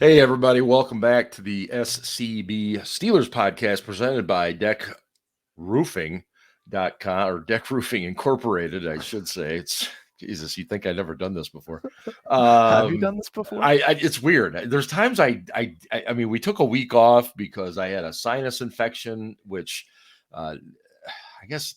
Hey, everybody. Welcome back to the SCB Steelers Podcast presented by DeckRoofing.com or Deck Roofing Incorporated, I should say. It's Jesus, you'd think I'd never done this before. Have you done this before? It's weird. There's times I mean, we took a week off because I had a sinus infection, which I guess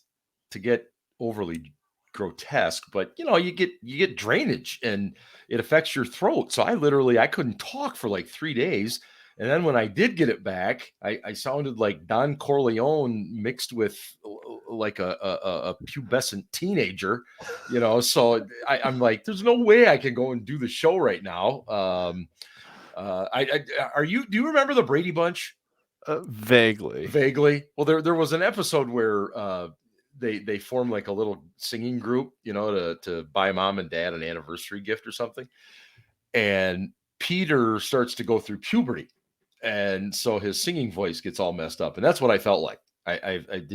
to get overly grotesque, but you get drainage and it affects your throat. So I couldn't talk for like 3 days. And then when I did get it back, I sounded like Don Corleone mixed with like a pubescent teenager, So I'm like, there's no way I can go and do the show right now. Do you remember the Brady Bunch? Vaguely. Well, there was an episode where they formed like a little singing group, to buy mom and dad an anniversary gift or something. And Peter starts to go through puberty, and so his singing voice gets all messed up, and that's what I felt like. It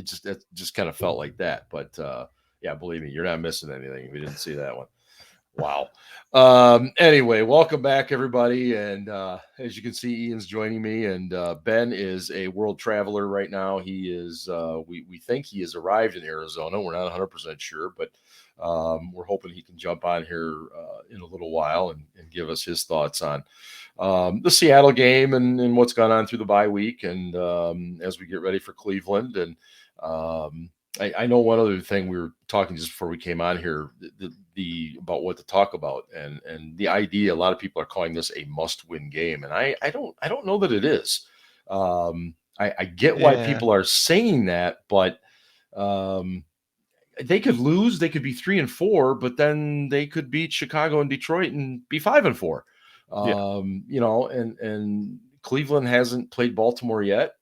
just kind of felt like that. But yeah, believe me, you're not missing anything if you didn't see that one. Wow. Anyway, welcome back, everybody. And as you can see, Ian's joining me, and Ben is a world traveler right now. He is, we think he has arrived in Arizona. We're not 100% sure, but we're hoping he can jump on here in a little while and give us his thoughts on the Seattle game and what's gone on through the bye week. And as we get ready for Cleveland. And I know one other thing we were talking just before we came on here, the about what to talk about, and the idea. A lot of people are calling this a must-win game, and I don't know that it is. I get why people are saying that, but they could lose. They could be 3-4, but then they could beat Chicago and Detroit and be 5-4. And Cleveland hasn't played Baltimore yet.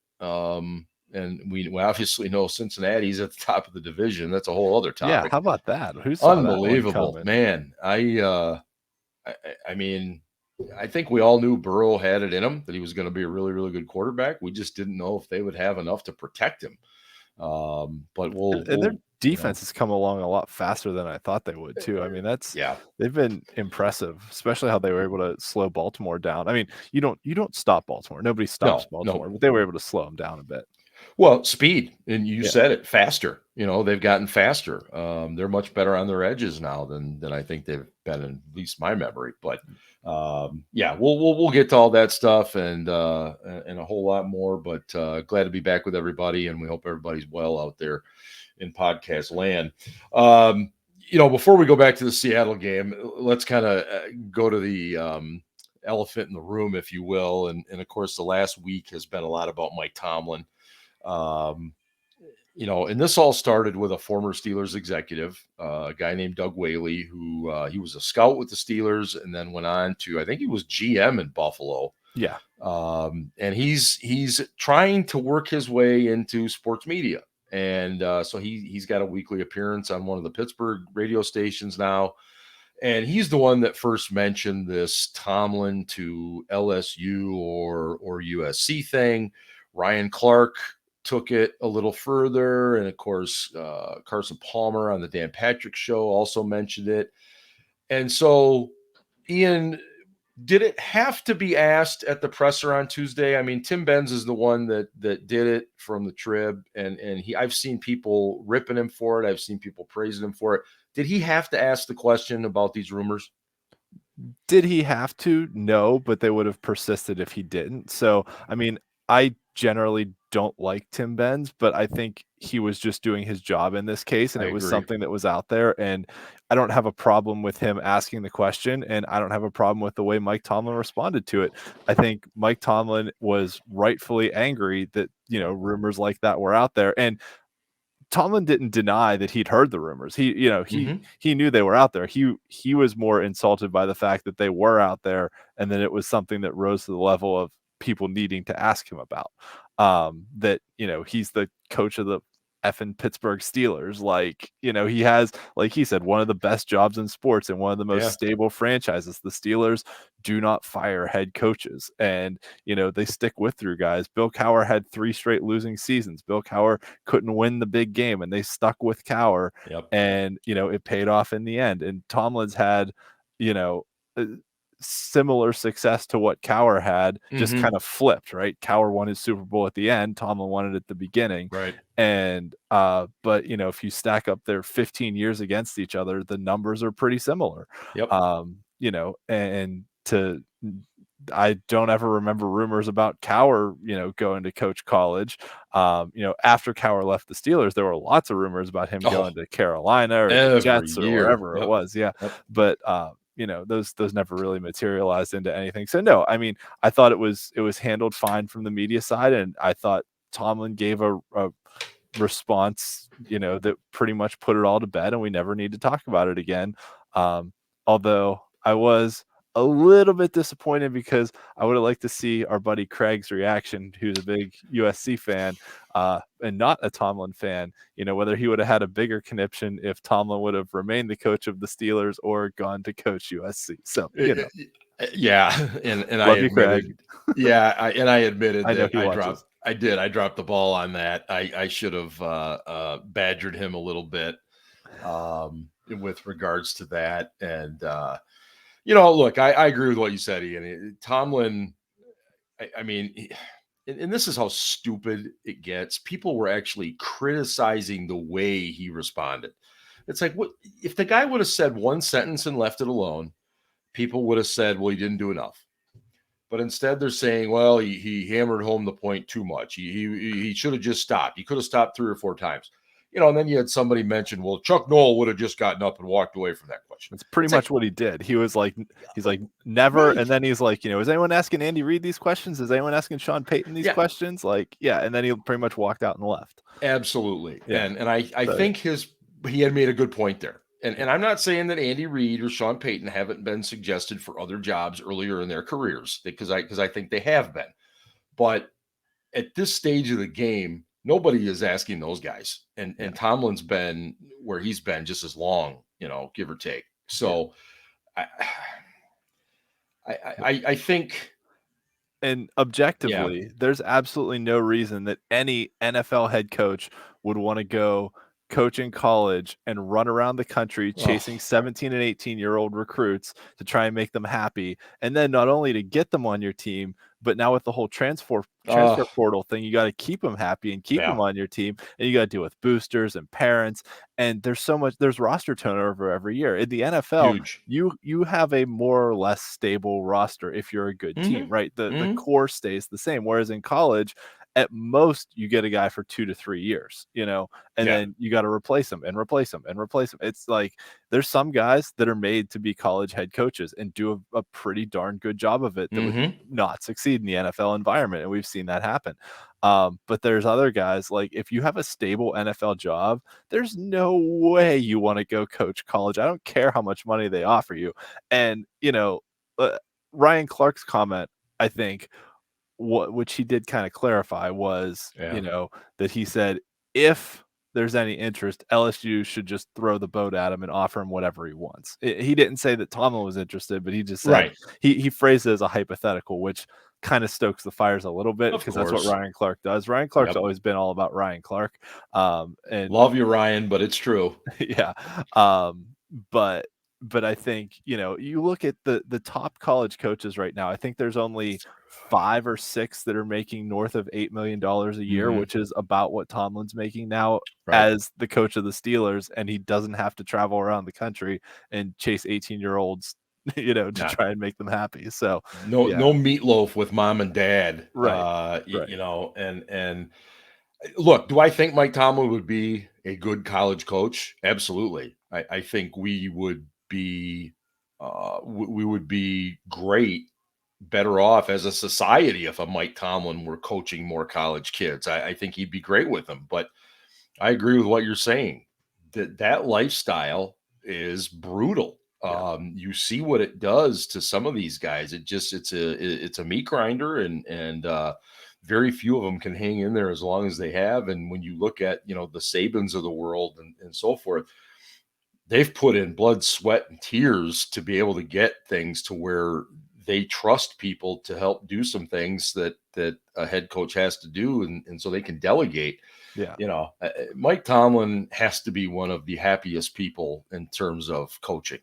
And we obviously know Cincinnati's at the top of the division. That's a whole other topic. Yeah, how about that? Who's unbelievable, man? I mean, I think we all knew Burrow had it in him, that he was going to be a really, really good quarterback. We just didn't know if they would have enough to protect him. But their defense has come along a lot faster than I thought they would too. I mean, they've been impressive, especially how they were able to slow Baltimore down. I mean, you don't stop Baltimore. Nobody stops Baltimore, but they were able to slow them down a bit. Well, speed, and you said it, faster. They've gotten faster. They're much better on their edges now than I think they've been in at least my memory. But yeah, we'll get to all that stuff and a whole lot more. But glad to be back with everybody, and we hope everybody's well out there in podcast land. Before we go back to the Seattle game, let's kind of go to the elephant in the room, if you will. And of course, the last week has been a lot about Mike Tomlin. And this all started with a former Steelers executive, a guy named Doug Whaley, who he was a scout with the Steelers and then went on to, I think he was GM in Buffalo. Yeah. And he's trying to work his way into sports media. And so he's got a weekly appearance on one of the Pittsburgh radio stations now. And he's the one that first mentioned this Tomlin to LSU or USC thing. Ryan Clark took it a little further. And of course, Carson Palmer on the Dan Patrick Show also mentioned it. And so, Ian, did it have to be asked at the presser on Tuesday? I mean, Tim Benz is the one that did it from the Trib. And I've seen people ripping him for it. I've seen people praising him for it. Did he have to ask the question about these rumors? Did he have to? No, but they would have persisted if he didn't. So, I mean, I generally don't like Tim Benz, but I think he was just doing his job in this case, and it was something that was out there. And I don't have a problem with him asking the question, and I don't have a problem with the way Mike Tomlin responded to it. I think Mike Tomlin was rightfully angry that, rumors like that were out there. And Tomlin didn't deny that he'd heard the rumors. He knew they were out there. He was more insulted by the fact that they were out there, and then it was something that rose to the level of people needing to ask him about. That he's the coach of the effing Pittsburgh Steelers. He has, like he said, one of the best jobs in sports and one of the most stable franchises. The Steelers do not fire head coaches, and they stick with their guys. Bill Cowher had 3 straight losing seasons. Bill Cowher couldn't win the big game, and they stuck with Cowher. And it paid off in the end. And Tomlin's had similar success to what Cowher had, just Mhm. kind of flipped, right? Cowher won his Super Bowl at the end, Tomlin won it at the beginning. Right. And but if you stack up their 15 years against each other, the numbers are pretty similar. Yep. And I don't ever remember rumors about Cowher, going to coach college. After Cowher left the Steelers, there were lots of rumors about him going to Carolina or the Every Jets or year. wherever it Yep. was. Yeah. Yep. But those never really materialized into anything. So no, I mean, I thought it was handled fine from the media side, and I thought Tomlin gave a response, that pretty much put it all to bed, and we never need to talk about it again. Although I was a little bit disappointed because I would have liked to see our buddy Craig's reaction, who's a big USC fan and not a Tomlin fan, whether he would have had a bigger conniption if Tomlin would have remained the coach of the Steelers or gone to coach USC. So, Yeah. And I love you, Craig. admitted, I admitted I know that he watches. I dropped the ball on that. I should have badgered him a little bit with regards to that. And, look, I agree with what you said, Ian. Tomlin, I mean, and this is how stupid it gets. People were actually criticizing the way he responded. It's like, what if the guy would have said one sentence and left it alone? People would have said, well, he didn't do enough. But instead, they're saying, well, he hammered home the point too much. He should have just stopped. He could have stopped 3 or 4 times. And then you had somebody mention, well, Chuck Noll would have just gotten up and walked away from that question. That's pretty much what he did. He was like, he's like, never. Right. And then he's like, is anyone asking Andy Reid these questions? Is anyone asking Sean Payton these questions? Like, yeah. And then he pretty much walked out and left. Absolutely. Yeah. And I think he had made a good point there. And I'm not saying that Andy Reid or Sean Payton haven't been suggested for other jobs earlier in their careers, because I think they have been. But at this stage of the game, nobody is asking those guys. And Tomlin's been where he's been just as long, give or take. So I think. And objectively, there's absolutely no reason that any NFL head coach would want to go coach in college and run around the country chasing 17 and 18-year-old recruits to try and make them happy. And then not only to get them on your team, but now with the whole transfer portal thing, you got to keep them happy and keep them on your team. And you got to deal with boosters and parents. And there's roster turnover every year. In the NFL, huge. You have a more or less stable roster if you're a good team, right? The core stays the same. Whereas in college, at most you get a guy for 2 to 3 years, and then you got to replace him and replace him and replace him. It's like there's some guys that are made to be college head coaches and do a pretty darn good job of it that would not succeed in the NFL environment. And we've seen that happen. But there's other guys, like if you have a stable NFL job, there's no way you want to go coach college. I don't care how much money they offer you. And, Ryan Clark's comment, I think, which he did kind of clarify was, that he said, if there's any interest, LSU should just throw the boat at him and offer him whatever he wants. He didn't say that Tomlin was interested, but he just said, he phrased it as a hypothetical, which kind of stokes the fires a little bit because that's what Ryan Clark does. Ryan Clark's always been all about Ryan Clark. And love you, Ryan, but it's true. Yeah. But I think, you look at the top college coaches right now, I think there's only 5 or 6 that are making north of $8 million a year, which is about what Tomlin's making now as the coach of the Steelers. And he doesn't have to travel around the country and chase 18-year-olds, to try and make them happy. So no meatloaf with mom and dad. Right. And look, do I think Mike Tomlin would be a good college coach? Absolutely. I think we would be great, better off as a society if a Mike Tomlin were coaching more college kids. I think he'd be great with them. But I agree with what you're saying. That lifestyle is brutal. You see what it does to some of these guys. It's a meat grinder, and very few of them can hang in there as long as they have. And when you look at, the Sabans of the world and so forth, they've put in blood, sweat, and tears to be able to get things to where they trust people to help do some things that a head coach has to do. And so they can delegate. Yeah. Mike Tomlin has to be one of the happiest people in terms of coaching,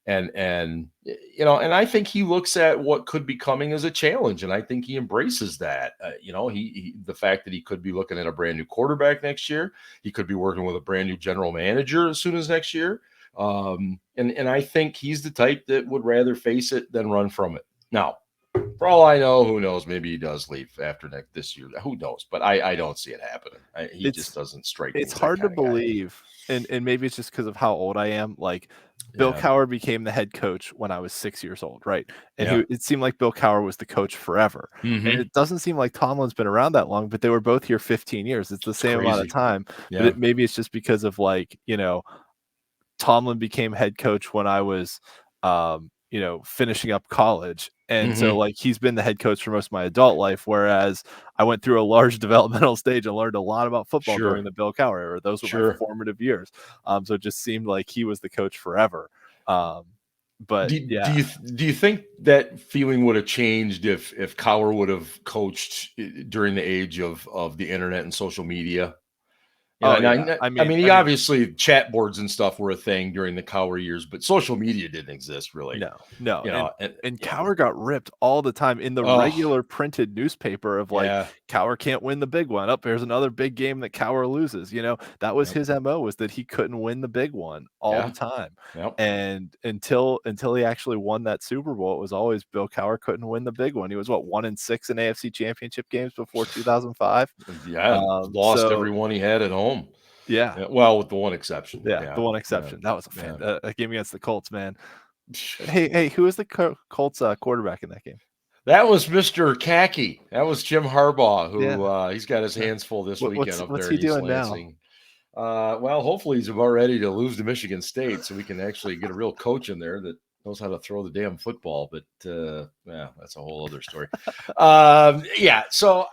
And and I think he looks at what could be coming as a challenge, and I think he embraces that. He the fact that he could be looking at a brand new quarterback next year, he could be working with a brand new general manager as soon as next year. And I think he's the type that would rather face it than run from it. Now, for all I know, who knows? Maybe he does leave after this year. Who knows? But I don't see it happening. He just doesn't strike me It's as that hard to kind of guy. believe, and maybe it's just because of how old I am. Like Bill Yeah. Cowher became the head coach when I was 6 years old, right? And Yeah. it seemed like Bill Cowher was the coach forever. And Mhm. it doesn't seem like Tomlin's been around that long, but they were both here 15 years. It's the same amount of Crazy. time. Yeah. But maybe it's just because of Tomlin became head coach when I was, finishing up college. And so Mhm. he's been the head coach for most of my adult life, whereas I went through a large developmental stage and learned a lot about football during Sure. the Bill Cowher era. Those were my Sure. formative years. So it just seemed like he was the coach forever. But Do you think that feeling would have changed if Cowher would have coached during the age of the internet and social media? oh And yeah, I mean, he obviously chat boards and stuff were a thing during the Cowher years, but social media didn't exist really. no, And and yeah. Cowher got ripped all the time in the Oh, regular printed newspaper of yeah. Cowher can't win the big one. Up there's another big game that Cowher loses. That was Yep. his MO, was that he couldn't win the big one all the Yeah. time. Yep. And until he actually won that Super Bowl, it was always Bill Cowher couldn't win the big one. He was 1-6 in AFC Championship games before 2005. Yeah. Lost So every one he had at home. yeah, Yeah, well, with the one exception. yeah, Yeah. the one Yeah. exception. That was Yeah. a game against the Colts, man. Hey, who was the Colts quarterback in that game? That was Mr. Khaki. That was Jim Harbaugh, who Yeah. he's got his hands full this weekend up What's there in he East doing now? Lansing. Well, hopefully he's about ready to lose to Michigan State, so we can actually get a real coach in there that knows how to throw the damn football. But yeah, that's a whole other story. Yeah. So,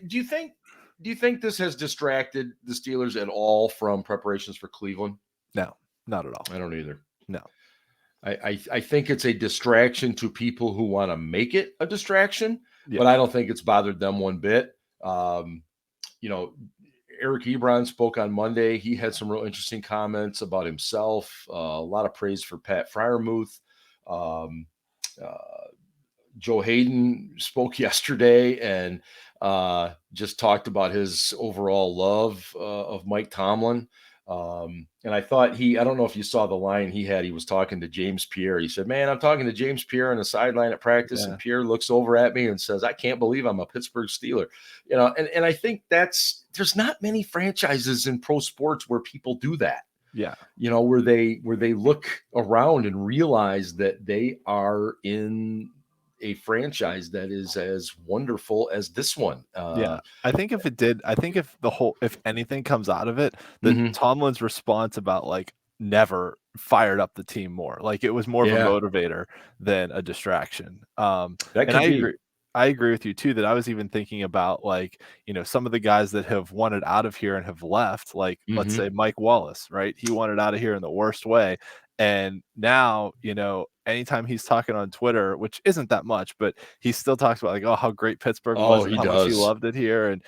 do you think this has distracted the Steelers at all from preparations for Cleveland? No, not at all. I don't either. No. I think it's a distraction to people who want to make it a distraction, Yeah. but I don't think it's bothered them one bit. You know, Eric Ebron spoke on Monday. He had some real interesting comments about himself. A lot of praise for Pat Fryermuth. Um, uh, Joe Hayden spoke yesterday and just talked about his overall love of Mike Tomlin. And I thought I don't know if you saw the line he had. He was talking to James Pierre. He said, "Man, I'm talking to James Pierre on the sideline at practice." Yeah. And Pierre looks over at me and says, "I can't believe I'm a Pittsburgh Steeler." And I think there's not many franchises in pro sports where people do that. Yeah. Where they look around and realize that they are in a franchise that is as wonderful as this one. Yeah. I think if anything comes out of it, that Mhm. Tomlin's response about never fired up the team more. It was more of a Yeah, motivator than a distraction. that And could be. I agree with you too, that I was even thinking about some of the guys that have wanted out of here and have left, let's Mhm. say Mike Wallace, right? He wanted out of here in the worst way. And now, anytime he's talking on Twitter, which isn't that much, but he still talks about oh, how great Pittsburgh Oh, was and he how much he does. loved it here. And,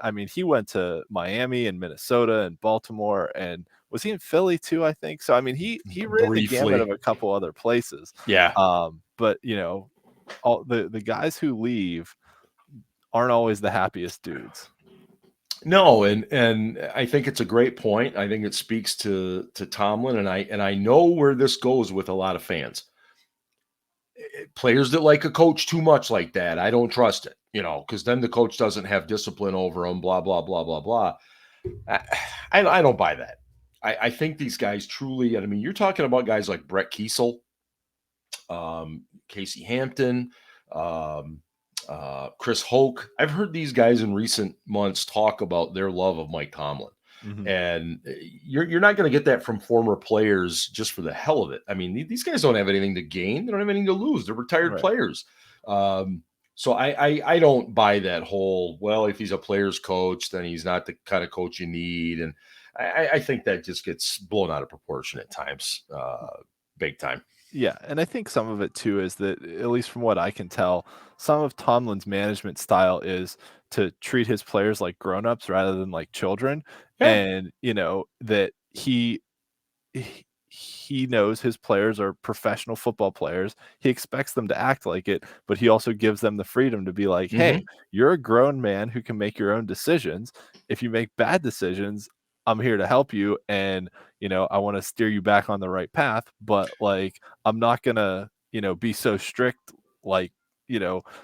I mean, he went to Miami and Minnesota and Baltimore, and was he in Philly too? I think so. I mean, he ran the gamut of Briefly. a couple other places. Yeah. But all the guys who leave aren't always the happiest dudes. No, and I think it's a great point. I think it speaks to Tomlin, and I know where this goes with a lot of fans. Players that like a coach too much like that, I don't trust it, because then the coach doesn't have discipline over them, blah, blah, blah, blah, blah. I, I don't buy that. I think these guys truly, I mean, you're talking about guys like Brett Kiesel, Casey Hampton, um, Chris Hoke. I've heard these guys in recent months talk about their love of Mike Tomlin. Mm-hmm. And you're not going to get that from former players just for the hell of it. I mean, these guys don't have anything to gain. They don't have anything to lose. They're retired Right. players. So I don't buy that whole, well, if he's a player's coach, then he's not the kind of coach you need. And I think that just gets blown out of proportion at times, big time. Yeah, and I think some of it too is that, at least from what I can tell, some of Tomlin's management style is to treat his players like grown-ups rather than like children. Yeah. And that he he knows his players are professional football players. He expects them to act like it, but he also gives them the freedom to be like, hey, you're a grown man who can make your own decisions. If you make bad decisions, I'm here to help you. And, I want to steer you back on the right path, but like, I'm not going to, be so strict, like,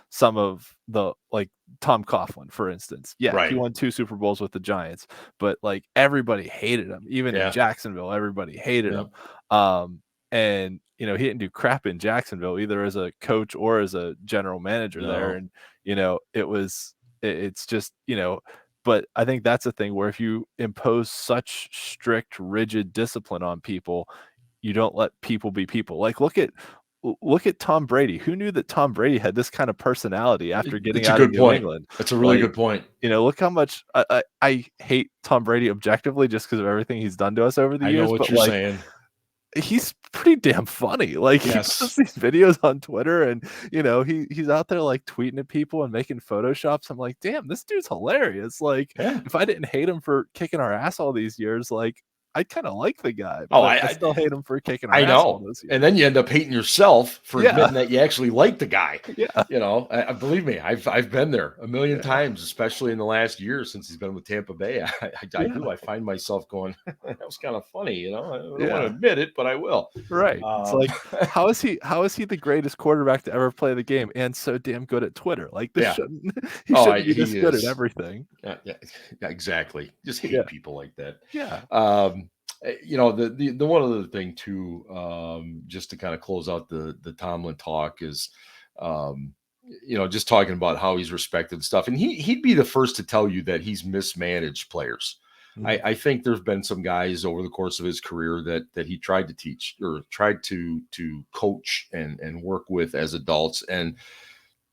some of the, like Tom Coughlin, for instance. Yeah, he Right. won 2 Super Bowls with the Giants, but like everybody hated him. Even in Yeah. Jacksonville, everybody hated Yep. him. And he didn't do crap in Jacksonville either as a coach or as a general manager there. And it's just, but I think that's the thing where if you impose such strict, rigid discipline on people, you don't let people be people. Like look at Tom Brady. Who knew that Tom Brady had this kind of personality after getting out of New England? That's a really good point. Look how much I hate Tom Brady objectively just because of everything he's done to us over the years. I know what you're saying. He's pretty damn funny. Like he posts these videos on Twitter and he's out there like tweeting at people and making photoshops. I'm like, damn, this dude's hilarious. Like if I didn't hate him for kicking our ass all these years, like I kind of like the guy. But I still hate him for kicking our ass all those years. And then you end up hating yourself for admitting that you actually like the guy. Yeah. Believe me, I've been there a million times, especially in the last year since he's been with Tampa Bay. I do. I find myself going, that was kind of funny. I don't want to admit it, but I will. Right. It's like, how is he the greatest quarterback to ever play the game and so damn good at Twitter? Like this shouldn't be this good at everything. Yeah, exactly. Just hate people like that. Yeah. The one other thing too, just to kind of close out the Tomlin talk is, just talking about how he's respected and stuff. And he'd be the first to tell you that he's mismanaged players. Mm-hmm. I think there's been some guys over the course of his career that he tried to teach or tried to coach and work with as adults, and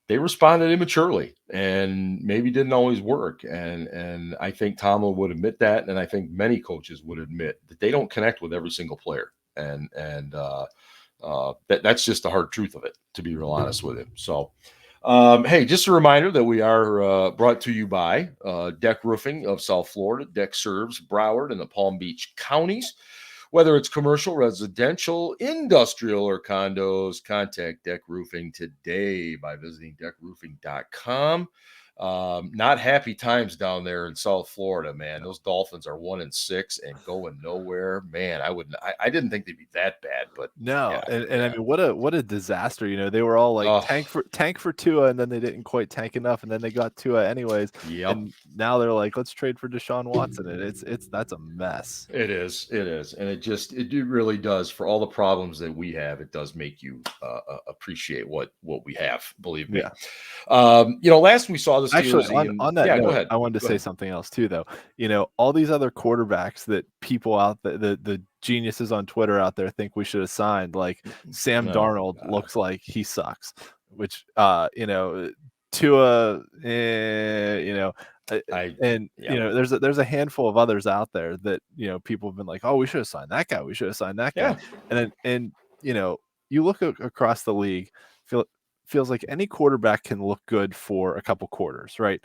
they responded immaturely and maybe didn't always work. And I think Tomlin would admit that. And I think many coaches would admit that they don't connect with every single player. And that's just the hard truth of it, to be real honest with him. So, hey, just a reminder that we are brought to you by Deck Roofing of South Florida. Deck serves Broward and the Palm Beach counties. Whether it's commercial, residential, industrial, or condos, contact Deck Roofing today by visiting deckroofing.com. Not happy times down there in South Florida, man. Those Dolphins are 1-6 and going nowhere. Man, I didn't think they'd be that bad, but no. I mean, what a disaster. They were all like tank for Tua, and then they didn't quite tank enough, and then they got Tua anyways. Yep. And now they're like, let's trade for Deshaun Watson. And that's a mess. It is. And it really does, for all the problems that we have, it does make you appreciate what we have, believe me. Yeah. Last we saw the Steelers. Actually, on that note, go ahead. I wanted to say something else too, though. All these other quarterbacks that people out there, the geniuses on Twitter out there think we should have signed, like Sam Darnold looks like he sucks, which Tua, there's a handful of others out there that people have been like, oh, we should have signed that guy, and you look across the league, feels like any quarterback can look good for a couple quarters, right?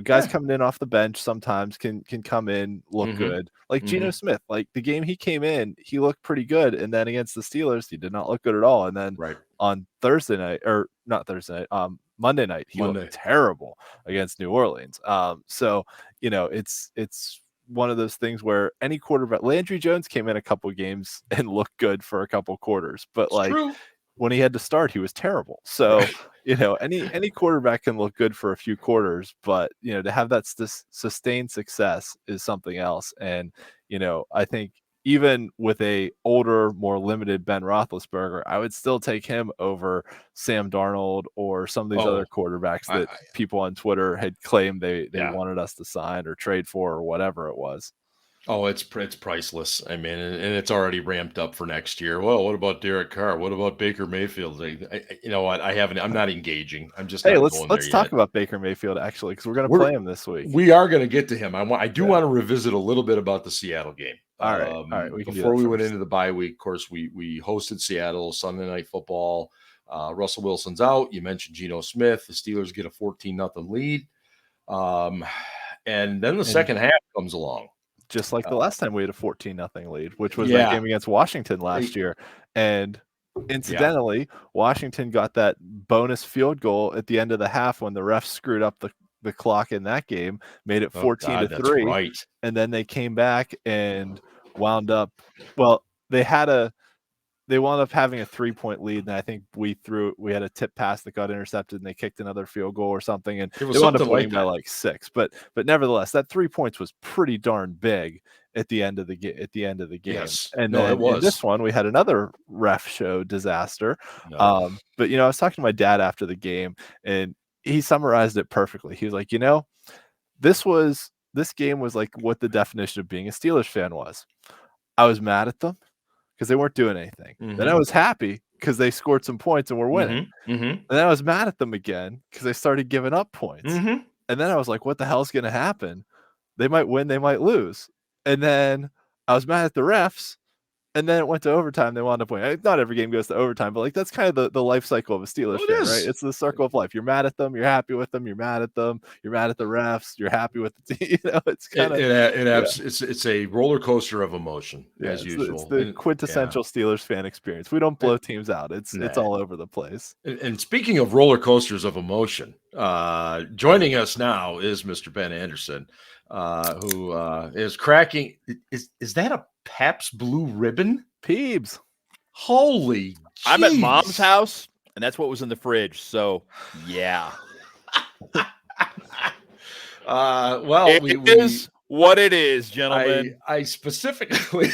Guys coming in off the bench sometimes can come in, look good. Like Geno Smith, like the game he came in, he looked pretty good. And then against the Steelers, he did not look good at all. And then on Monday night, he looked terrible against New Orleans. So it's one of those things where any quarterback, Landry Jones came in a couple games and looked good for a couple quarters, but when he had to start, he was terrible. So, any quarterback can look good for a few quarters, but, to have that sustained success is something else. And, I think even with a older, more limited Ben Roethlisberger, I would still take him over Sam Darnold or some of these other quarterbacks that people on Twitter had claimed they wanted us to sign or trade for or whatever it was. Oh, it's priceless. I mean, and it's already ramped up for next year. Well, what about Derek Carr? What about Baker Mayfield? You know what? I'm not engaging. I'm just let's talk about Baker Mayfield actually, because we're going to play him this week. We are going to get to him. I do want to revisit a little bit about the Seattle game. All right. Before we went into the bye week, of course, we hosted Seattle Sunday Night Football. Russell Wilson's out. You mentioned Geno Smith. The Steelers get a 14-0 lead, and then the second half comes along. just like the last time we had a 14-0 lead, which was that game against Washington last year. And incidentally, Washington got that bonus field goal at the end of the half when the refs screwed up the clock in that game, made it 14-3. That's right. And then they came back and wound up, well, they wound up having a 3-point lead, and I think we had a tip pass that got intercepted, and they kicked another field goal or something, and they wound up winning by like 6. But nevertheless, that 3 points was pretty darn big at the end of the game. Yes. And then it was. In this one, we had another ref show disaster. No. But I was talking to my dad after the game, and he summarized it perfectly. He was like, this game was like what the definition of being a Steelers fan was. I was mad at them because they weren't doing anything. Mm-hmm. Then I was happy because they scored some points and we're winning. Mm-hmm. And then I was mad at them again because they started giving up points. Mm-hmm. And then I was like, what the hell's going to happen? They might win, they might lose. And then I was mad at the refs. And then it went to overtime. They wound up winning. Not every game goes to overtime, but like that's kind of the life cycle of a Steelers fan, right? It's the circle of life. You're mad at them. You're happy with them. You're mad at them. You're mad at the refs. You're happy with the team. It's kind of it's a roller coaster of emotion as usual. It's the quintessential Steelers fan experience. We don't blow teams out. It's all over the place. And speaking of roller coasters of emotion, joining us now is Mr. Ben Anderson, who is cracking. Is that a Pabst Blue Ribbon? Peebs. Holy geez. I'm at Mom's house, and that's what was in the fridge. So, yeah. Well, it is what it is, gentlemen. I specifically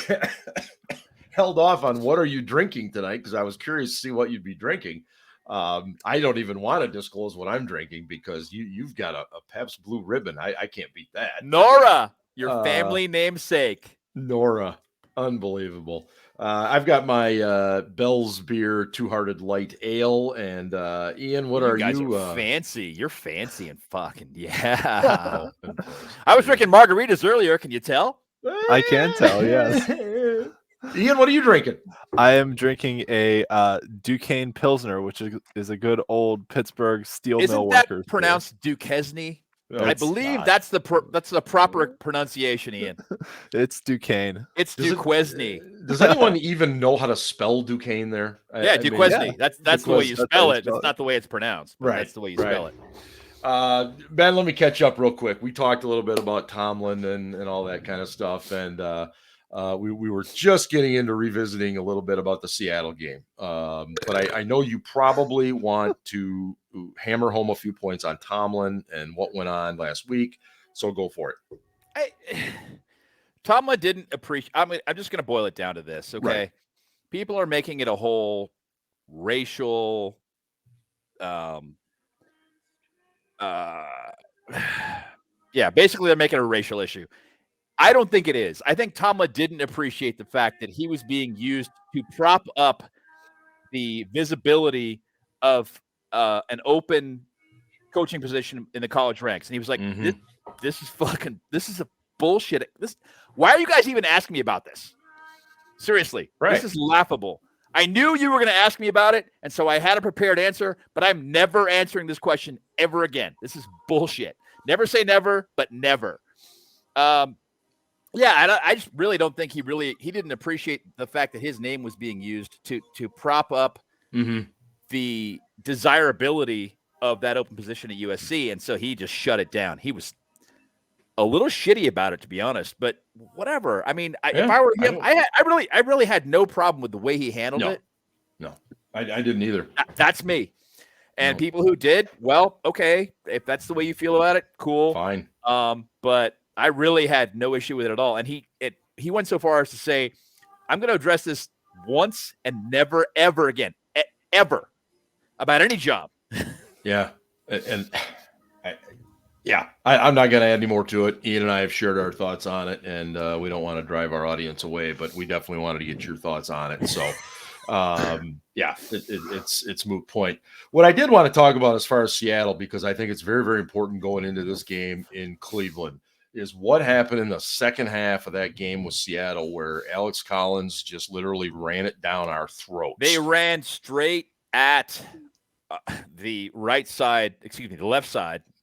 held off on what are you drinking tonight because I was curious to see what you'd be drinking. I don't even want to disclose what I'm drinking because you've got a Pabst Blue Ribbon. I can't beat that. Nora, your family namesake. Nora. Unbelievable. I've got my Bell's Beer Two-Hearted Light Ale. And Ian, what are guys you? Are fancy. You're fancy and fucking, yeah. I was drinking margaritas earlier. Can you tell? I can tell, yes. Ian, what are you drinking? I am drinking a Duquesne Pilsner, which is a good old Pittsburgh steel mill workers. Isn't that pronounced Duquesne? No, I believe that's the proper pronunciation, Ian. It's Duquesne. It's Duquesne. Does anyone even know how to spell Duquesne there? Duquesne. That's the way you spell it. It's not the way it's pronounced. Right. That's the way you spell it. Ben, let me catch up real quick. We talked a little bit about Tomlin and all that kind of stuff, and we were just getting into revisiting a little bit about the Seattle game. But I know you probably want to hammer home a few points on Tomlin and what went on last week. So go for it. Tomlin didn't appreciate. I'm just going to boil it down to this. Okay. Right. People are making it a whole racial, basically they're making it a racial issue. I don't think it is. I think Tomlin didn't appreciate the fact that he was being used to prop up the visibility of an open coaching position in the college ranks. And he was like, this is a bullshit. Why are you guys even asking me about this? Seriously, This is laughable. I knew you were going to ask me about it, and so I had a prepared answer, but I'm never answering this question ever again. This is bullshit. Never say never, but never. I just really don't think he didn't appreciate the fact that his name was being used to prop up the desirability of that open position at USC, and so he just shut it down. He was a little shitty about it, to be honest, but whatever. I mean, if I were him, I really had no problem with the way he handled it. No, I didn't either. That's me. And people who did, well, okay, if that's the way you feel about it, cool, fine. But I really had no issue with it at all. And he went so far as to say, I'm going to address this once and never, ever again, ever, about any job. Yeah. I'm not going to add any more to it. Ian and I have shared our thoughts on it, and we don't want to drive our audience away, but we definitely wanted to get your thoughts on it. So, it's moot point. What I did want to talk about as far as Seattle, because I think it's very, very important going into this game in Cleveland, is what happened in the second half of that game with Seattle, where Alex Collins just literally ran it down our throats. They ran straight at the left side,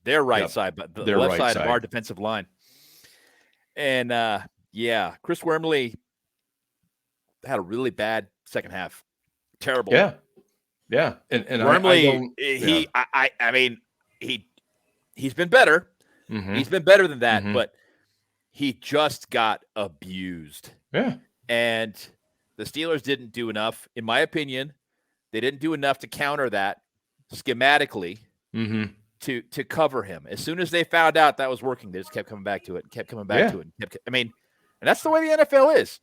their right side, but the left side of our defensive line. And Yeah, Chris Wormley had a really bad second half. Terrible. Yeah. Yeah. And Wormley, I mean, he's been better. Mm-hmm. He's been better than that, but he just got abused. Yeah. And the Steelers didn't do enough, in my opinion. They didn't do enough to counter that schematically to cover him. As soon as they found out that was working, they just kept coming back to it and kept coming back to it. And that's the way the NFL is.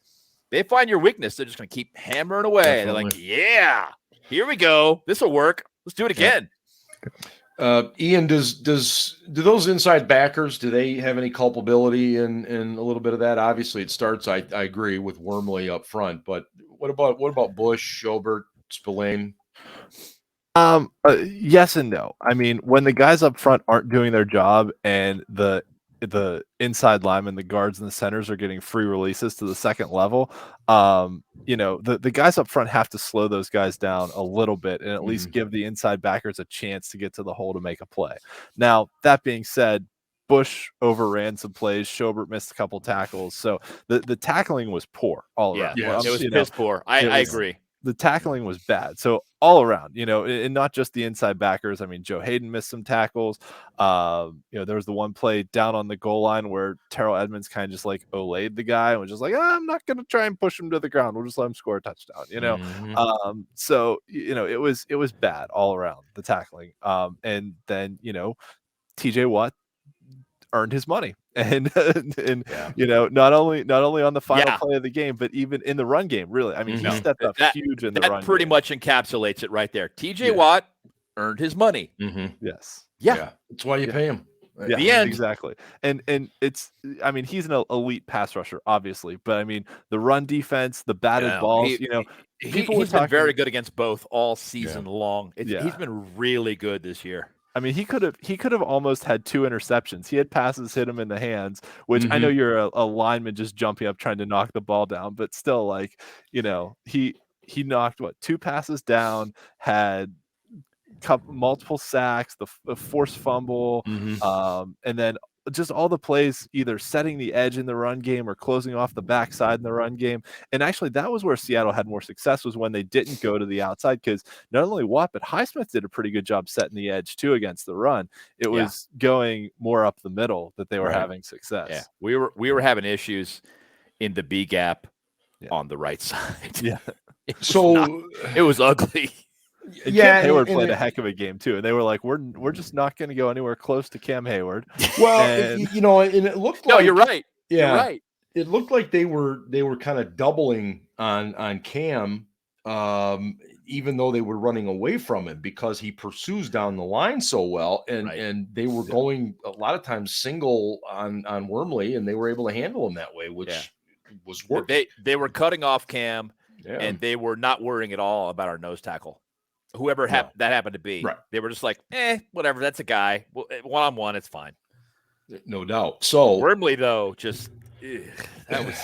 They find your weakness, they're just going to keep hammering away. Definitely. They're like, yeah, here we go. This will work. Let's do it again. Ian, do those inside backers, do they have any culpability in a little bit of that? Obviously, it starts. I agree with Wormley up front, but what about Bush, Schobert, Spillane? Yes and no. I mean, when the guys up front aren't doing their job and the inside linemen, the guards and the centers are getting free releases to the second level, the guys up front have to slow those guys down a little bit and at least give the inside backers a chance to get to the hole to make a play. Now, that being said, Bush overran some plays. Schobert missed a couple tackles. So the tackling was poor all around. Yeah, it was piss poor. I agree. The tackling was bad. So all around, and not just the inside backers. I mean, Joe Hayden missed some tackles. There was the one play down on the goal line where Terrell Edmonds kind of just like olayed the guy and was just like, I'm not going to try and push him to the ground. We'll just let him score a touchdown, So, it was bad all around, the tackling. And then, TJ Watt earned his money. And not only on the final play of the game, but even in the run game, really. I mean, he stepped up huge in the run game. That pretty much encapsulates it right there. TJ Watt earned his money. Yes. Yeah. That's why you pay him. Yeah, the end. Exactly. And it's, I mean, he's an elite pass rusher, obviously, but I mean, the run defense, the batted balls, he's been very good against both all season long. He's been really good this year. I mean, he could have almost had 2 interceptions. He had passes hit him in the hands, which I know you're a lineman just jumping up trying to knock the ball down, but still, he knocked 2 passes down, had multiple sacks, the forced fumble, and then just all the plays either setting the edge in the run game or closing off the backside in the run game. And actually, that was where Seattle had more success, was when they didn't go to the outside, because not only Watt, but Highsmith did a pretty good job setting the edge too against the run. It was going more up the middle that they were having success. Yeah, we were having issues in the B gap on the right side. Yeah, it was ugly. And Cam Hayward played a heck of a game too, and they were like, "We're just not going to go anywhere close to Cam Hayward." Well, and it looked like you're right. Yeah, you're right. It looked like they were kind of doubling on Cam, even though they were running away from him because he pursues down the line so well, and they were going a lot of times single on Wormley, and they were able to handle him that way, which was working. They were cutting off Cam, and they were not worrying at all about our nose tackle. Whoever that happened to be, they were just like, whatever. That's a guy. Well, 1-on-1, it's fine. No doubt. So Wormley, though, just that was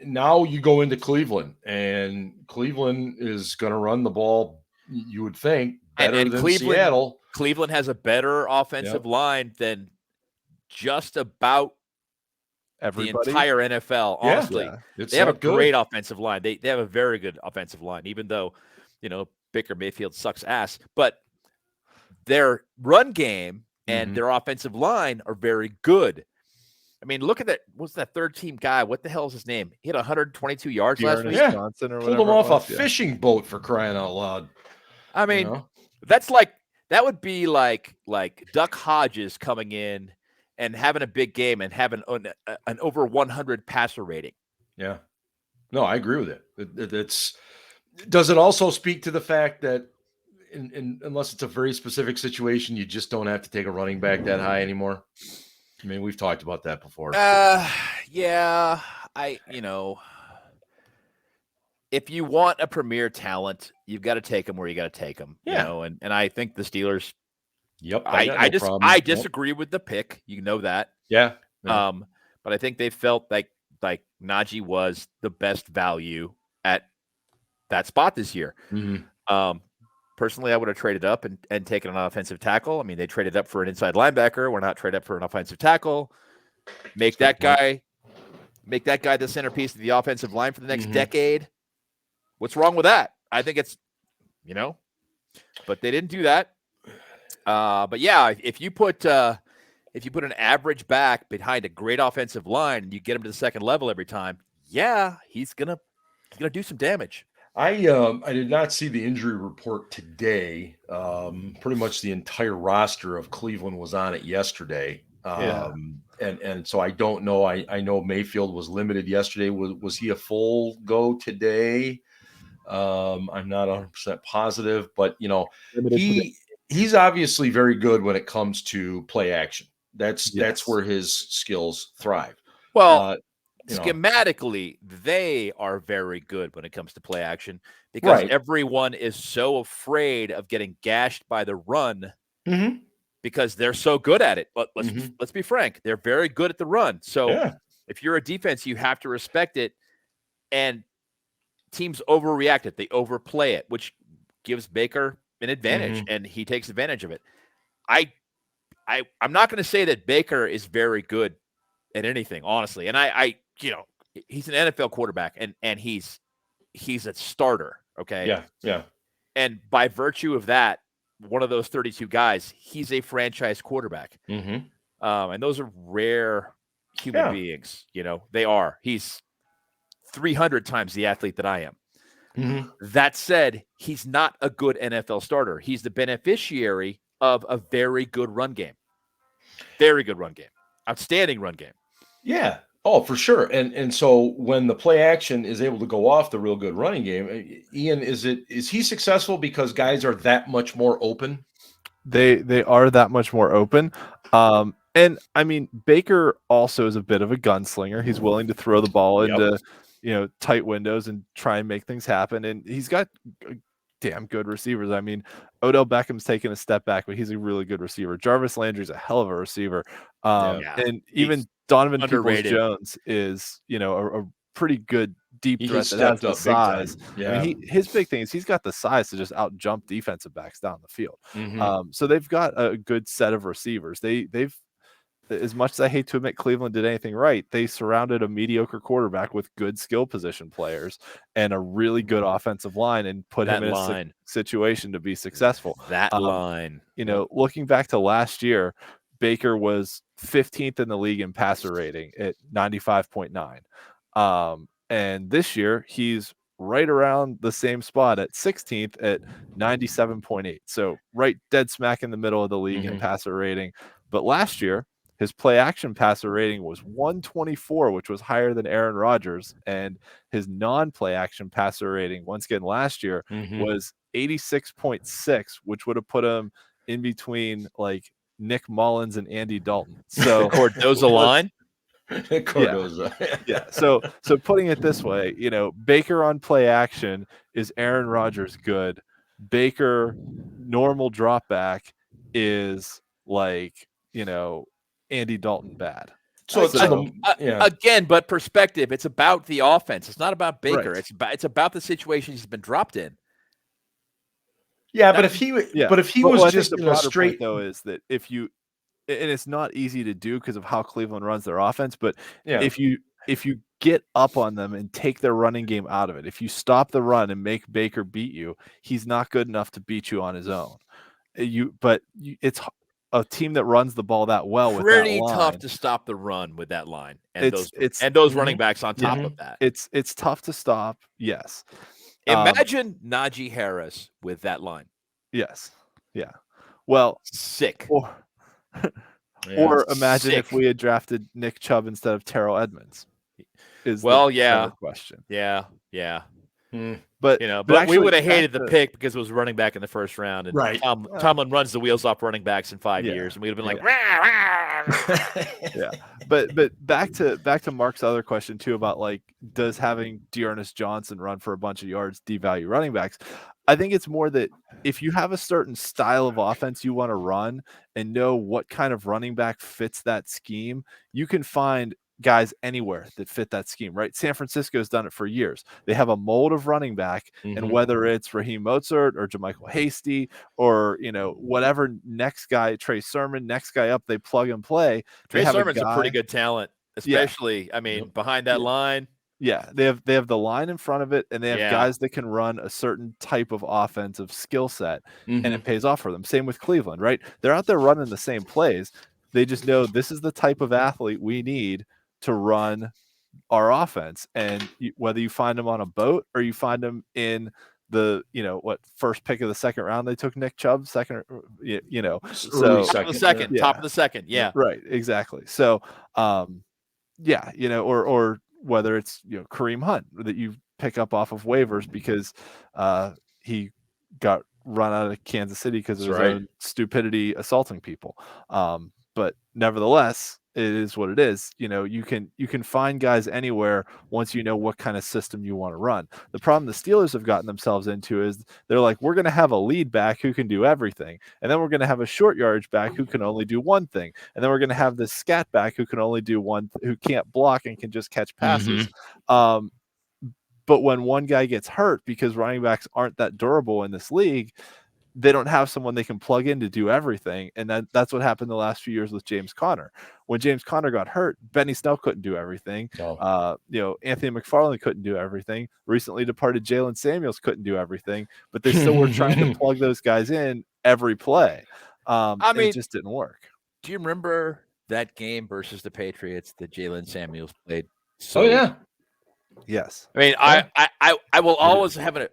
Now you go into Cleveland, and Cleveland is going to run the ball. You would think better than Seattle. Cleveland has a better offensive line than just about everybody. The entire NFL, honestly. They have a great offensive line. They have a very good offensive line, even though, Baker Mayfield sucks ass. But their run game and their offensive line are very good. I mean, look at that. What's that third team guy? What the hell is his name? He had 122 yards last week. Yeah, pulled him off a fishing boat, for crying out loud. I mean, that would be like Duck Hodges coming in and having a big game and having an over 100 passer rating. Yeah. No, I agree with it. Does it also speak to the fact that unless it's a very specific situation, you just don't have to take a running back that high anymore? I mean, we've talked about that before. Yeah. If you want a premier talent, you've got to take him where you got to take him. Yeah. And I think the Steelers. Yep. I disagree with the pick. You know that. Yeah. But I think they felt like Najee was the best value at that spot this year. Personally, I would have traded up and taken an offensive tackle. I mean, they traded up for an inside linebacker. We're not traded up for an offensive tackle. Make that guy the centerpiece of the offensive line for the next decade. What's wrong with that? I think it's, but they didn't do that. But yeah, if you put an average back behind a great offensive line and you get him to the second level every time, yeah, he's gonna do some damage. I did not see the injury report today. Pretty much the entire roster of Cleveland was on it yesterday. And so I don't know. I know Mayfield was limited yesterday. Was he a full go today? I'm not 100% positive, but he's obviously very good when it comes to play action. That's where his skills thrive. Well, schematically, they are very good when it comes to play action because everyone is so afraid of getting gashed by the run because they're so good at it. But let's be frank, they're very good at the run. So if you're a defense, you have to respect it. And teams overreact it. They overplay it, which gives Baker an advantage, and he takes advantage of it. I'm not going to say that Baker is very good at anything, honestly. And he's an NFL quarterback, and he's a starter. Okay. Yeah. And by virtue of that, one of those 32 guys, he's a franchise quarterback. And those are rare human beings. They are. He's 300 times the athlete that I am. That said, he's not a good NFL starter. He's the beneficiary of a very good run game. Very good run game. Outstanding run game. Yeah. Oh, for sure. And so when the play action is able to go off the real good running game, Ian, is he successful because guys are that much more open? They are that much more open. And I mean, Baker also is a bit of a gunslinger. He's willing to throw the ball into tight windows and try and make things happen. And he's got damn good receivers. I mean, Odell Beckham's taken a step back, but he's a really good receiver. Jarvis Landry's a hell of a receiver. And even Donovan Peoples-Jones is, a pretty good deep threat that has the size. I mean, his big thing is he's got the size to just out jump defensive backs down the field. So they've got a good set of receivers. They've as much as I hate to admit Cleveland did anything right, they surrounded a mediocre quarterback with good skill position players and a really good offensive line and put him in a situation to be successful. Looking back to last year, Baker was 15th in the league in passer rating at 95.9. And this year he's right around the same spot at 16th at 97.8. So right dead smack in the middle of the league in passer rating. But last year, his play action passer rating was 124, which was higher than Aaron Rodgers. And his non-play action passer rating, once again last year, was 86.6, which would have put him in between like Nick Mullins and Andy Dalton. So Cordoza line. Yeah. So putting it this way, Baker on play action is Aaron Rodgers good. Baker normal drop back is like, Andy Dalton bad. Again, but perspective. It's about the offense. It's not about Baker. Right. It's about the situation he's been dropped in. Yeah, but if he was just in a straight though is that if you, and it's not easy to do because of how Cleveland runs their offense, but if you get up on them and take their running game out of it, if you stop the run and make Baker beat you, he's not good enough to beat you on his own. It's a team that runs the ball that well with that line. Pretty tough to stop the run with that line and those running backs on top of that. It's tough to stop. Yes. Imagine Najee Harris with that line. Yes. Yeah. Well, sick. Or imagine if we had drafted Nick Chubb instead of Terrell Edmonds. Question. Yeah. But but we would have hated the pick because it was running back in the first round. And Tomlin runs the wheels off running backs in 5 years, and we'd have been like, yeah. But back to Mark's other question too about like, does having Dearness Johnson run for a bunch of yards devalue running backs? I think it's more that if you have a certain style of offense you want to run and know what kind of running back fits that scheme, you can find guys anywhere that fit that scheme, right? San Francisco's done it for years. They have a mold of running back, and whether it's Raheem Mostert or JaMychal Hasty or, whatever next guy, Trey Sermon, next guy up, they plug and play. Trey Sermon's a pretty good talent, especially, behind that line. Yeah, they have the line in front of it, and they have guys that can run a certain type of offensive skill set, and it pays off for them. Same with Cleveland, right? They're out there running the same plays. They just know this is the type of athlete we need to run our offense. And whether you find them on a boat or you find them in the, first pick of the second round, they took Nick Chubb second, top of the second, top of the second. Yeah. Right. Exactly. So, or whether it's, Kareem Hunt that you pick up off of waivers because he got run out of Kansas City because of his own stupidity assaulting people. But nevertheless, it is what it is. You can find guys anywhere once you know what kind of system you want to run. The problem the Steelers have gotten themselves into is they're like, we're going to have a lead back who can do everything. And then we're going to have a short yardage back who can only do one thing. And then we're going to have this scat back who can only do one, who can't block and can just catch passes. But when one guy gets hurt, because running backs aren't that durable in this league, they don't have someone they can plug in to do everything. And that's what happened the last few years with James Conner. When James Conner got hurt, Benny Snell couldn't do everything. Anthony McFarland couldn't do everything. Recently departed Jalen Samuels couldn't do everything, but they still were trying to plug those guys in every play. It just didn't work. Do you remember that game versus the Patriots that Jalen Samuels played? Yes. I will always have an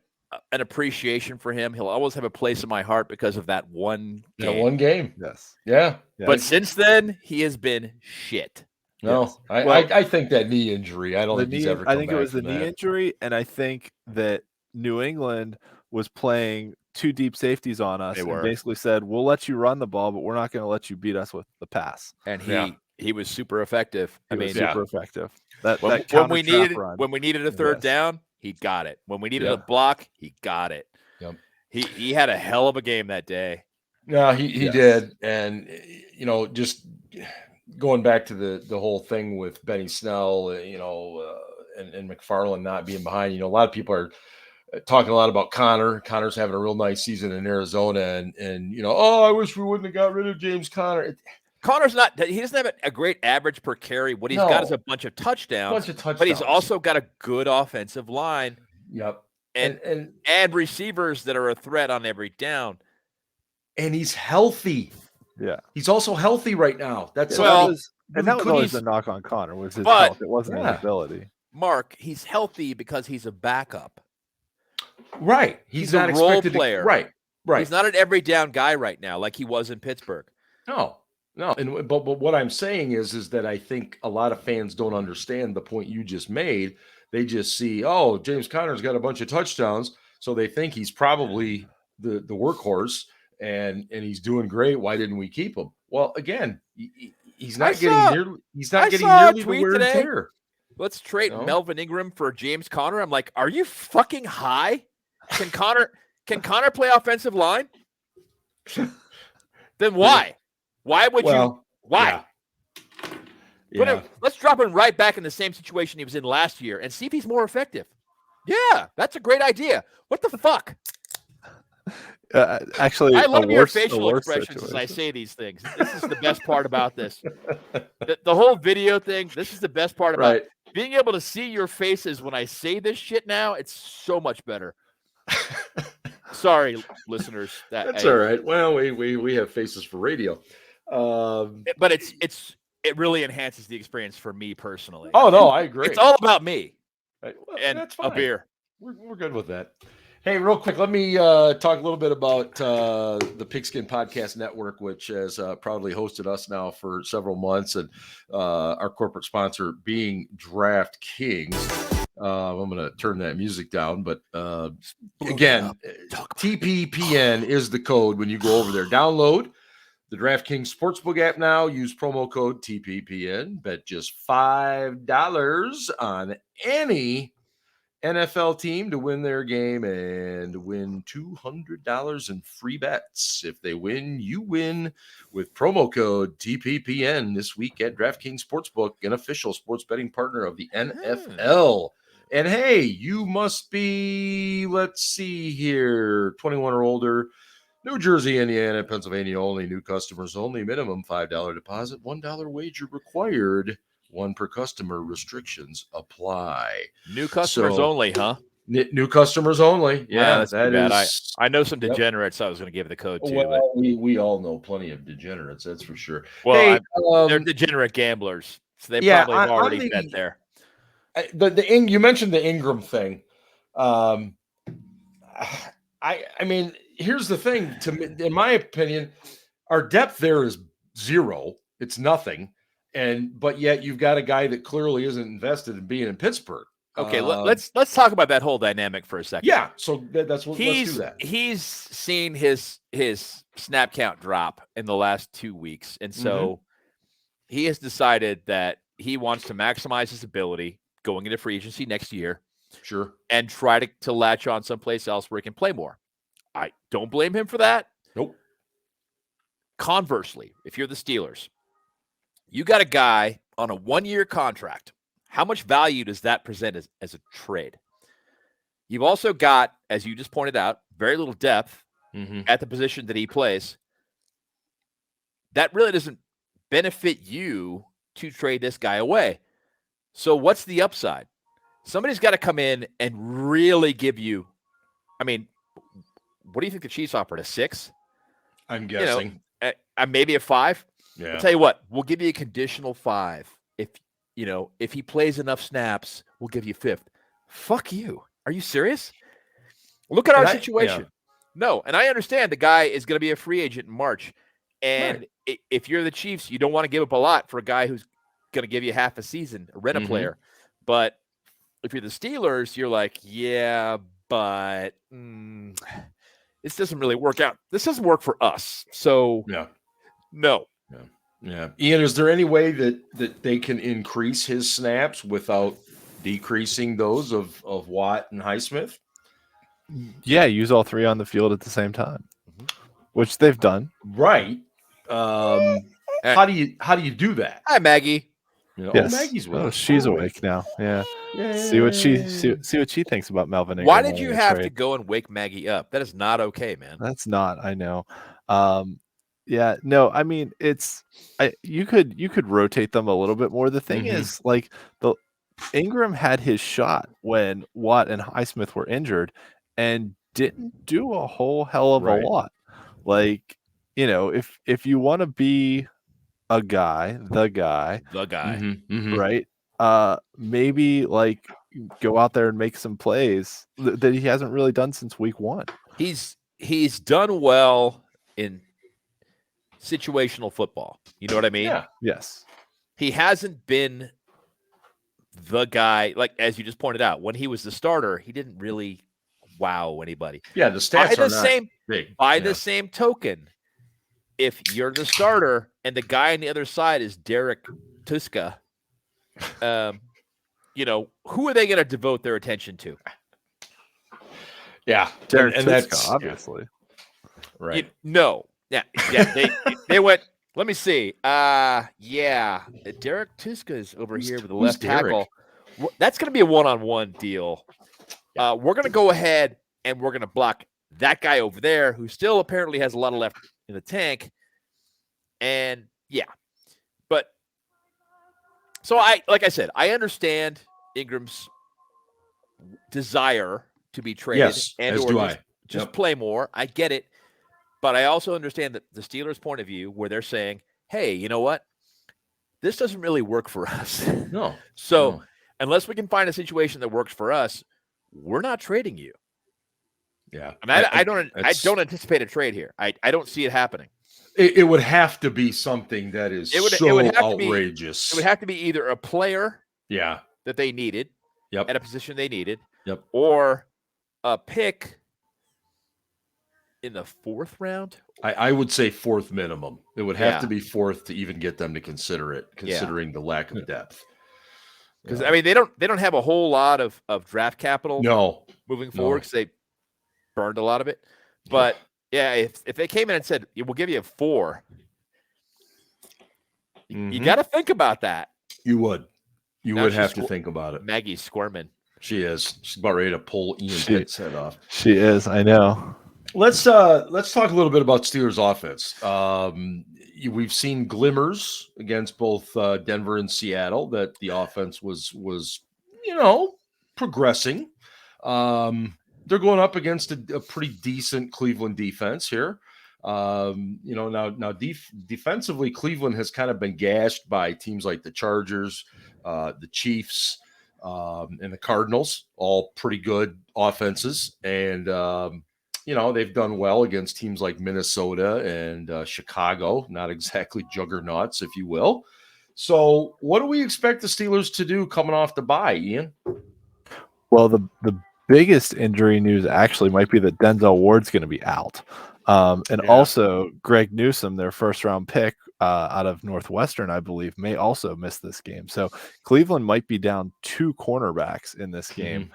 appreciation for him. He'll always have a place in my heart because of that one game. One game. Yes. Yeah. But since then, he has been shit. No, yes. I think that knee injury, I don't think he's ever come back. I think it was the knee injury, and I think that New England was playing two deep safeties on us and basically said, we'll let you run the ball, but we're not going to let you beat us with the pass. And he was super effective. Super effective. When we needed a third down, he got it. When we needed a block, he got it. Yep. He had a hell of a game that day. No, he did. And, just going back to the whole thing with Benny Snell, and McFarland not being behind, a lot of people are talking a lot about Connor. Connor's having a real nice season in Arizona. And I wish we wouldn't have got rid of James Conner. Connor's he doesn't have a great average per carry. What he's got is a bunch of touchdowns. But he's also got a good offensive line. Yep. And receivers that are a threat on every down. And he's healthy. Yeah. He's also healthy right now. That was always the knock on Connor was his health. It wasn't his ability. Mark, he's healthy because he's a backup. Right. He's not a role player. Right. He's not an every down guy right now like he was in Pittsburgh. No, but what I'm saying is that I think a lot of fans don't understand the point you just made. They just see, James Conner's got a bunch of touchdowns, so they think he's probably the workhorse and he's doing great. Why didn't we keep him? Well, again, he's not getting nearly the wear and tear. Let's trade Melvin Ingram for James Conner. I'm like, are you fucking high? Can Conner play offensive line? Then why? Why would you? Why? Yeah. Let's drop him right back in the same situation he was in last year and see if he's more effective. Yeah, that's a great idea. What the fuck? Actually, I love your facial expressions as I say these things. This is the best part about this. The whole video thing, this is the best part about it. Being able to see your faces when I say this shit now, it's so much better. Sorry, listeners. That's all right. Well, we have faces for radio. But it really enhances the experience for me personally. Oh no, I agree. It's all about me and that's a beer. We're good with that. Hey, real quick, let me talk a little bit about the Pigskin Podcast Network, which has proudly hosted us now for several months, and our corporate sponsor being DraftKings. I'm going to turn that music down, but again, TPPN is the code when you go over there. Download the DraftKings Sportsbook app now. Use promo code TPPN. Bet just $5 on any NFL team to win their game and win $200 in free bets. If they win, you win with promo code TPPN this week at DraftKings Sportsbook, an official sports betting partner of the NFL. And hey, you must be, let's see here, 21 or older, New Jersey, Indiana, Pennsylvania only, new customers only, minimum $5 deposit, $1 wager required. One per customer. Restrictions apply. New customers only, huh? New customers only. Yeah, that's that too bad. is. I know some degenerates. I was going to give the code to. Well, we all know plenty of degenerates. That's for sure. Well, hey, they're degenerate gamblers, so they probably have already bet there. You mentioned the Ingram thing. I mean, here's the thing. In my opinion, our depth there is zero. It's nothing. But yet you've got a guy that clearly isn't invested in being in Pittsburgh. Okay, let's talk about that whole dynamic for a second. Yeah, so that's what let's do that. He's seen his snap count drop in the last 2 weeks, and so he has decided that he wants to maximize his ability going into free agency next year. Sure. And try to latch on someplace else where he can play more. I don't blame him for that. Nope. Conversely, if you're the Steelers, you got a guy on a 1-year contract. How much value does that present as a trade? You've also got, as you just pointed out, very little depth at the position that he plays. That really doesn't benefit you to trade this guy away. So what's the upside? Somebody's got to come in and really give you, I mean, what do you think the Chiefs offered? A 6? I'm guessing. Maybe a 5? Yeah. I'll tell you what, we'll give you a conditional 5. If he plays enough snaps, we'll give you 5th. Fuck you. Are you serious? Look at our situation. Yeah. No, and I understand the guy is going to be a free agent in March. And if you're the Chiefs, you don't want to give up a lot for a guy who's going to give you half a season, rent a player. But if you're the Steelers, you're like, yeah, but this doesn't really work out. This doesn't work for us. So, no. Yeah. Ian, is there any way that they can increase his snaps without decreasing those of Watt and Highsmith? Yeah, use all 3 on the field at the same time, which they've done. Right. How do you do that? Hi, Maggie. Yes. Maggie's with us. She's awake now. Yeah. See what she thinks about Melvin Ingram. Why did you have to go and wake Maggie up? That is not okay, man. That's not. I know. Yeah. No. I mean, you could rotate them a little bit more. The thing is, like, the Ingram had his shot when Watt and Highsmith were injured, and didn't do a whole hell of a lot. Like, if you want to be the guy, right? Maybe like go out there and make some plays that he hasn't really done since week 1. He's done well in situational football. You know what I mean? Yeah. Yes. He hasn't been the guy, like as you just pointed out, when he was the starter, he didn't really wow anybody. Yeah, the stats are not big. By the same token, if you're the starter and the guy on the other side is Derek Tuska, who are they going to devote their attention to? Yeah, Derek Tuska, that's obviously right. They went. Let me see. Derek Tuska is over here with the left tackle. That's going to be a one-on-one deal. We're going to go ahead and we're going to block that guy over there who still apparently has a lot of left in the tank. And but so like I said, I understand Ingram's desire to be traded. Yes, as do I. Just play more. I get it. But I also understand that the Steelers' point of view where they're saying, hey, you know what? This doesn't really work for us. No. So unless we can find a situation that works for us, we're not trading you. Yeah. I mean, I don't anticipate a trade here. I don't see it happening. It would have to be something that is outrageous. It would have to be either a player that they needed at a position they needed or a pick in the 4th round. I would say 4th minimum. It would have to be 4th to even get them to consider it, considering the lack of depth. Because I mean, they don't have a whole lot of draft capital moving forward because they burned a lot of it. But yeah, if they came in and said we'll give you a 4, you got to think about that. You would have to think about it. Maggie's squirming. She is. She's about ready to pull Ian's headset off. She is. I know. Let's talk a little bit about Steelers offense. We've seen glimmers against both Denver and Seattle that the offense was progressing. They're going up against a pretty decent Cleveland defense here. Now defensively, Cleveland has kind of been gashed by teams like the Chargers, the Chiefs, and the Cardinals, all pretty good offenses. And, they've done well against teams like Minnesota and Chicago, not exactly juggernauts, if you will. So what do we expect the Steelers to do coming off the bye, Ian? Well, the biggest injury news actually might be that Denzel Awards going to be out. Also Greg Newsome, their first round pick out of Northwestern, I believe, may also miss this game. So Cleveland might be down 2 cornerbacks in this game.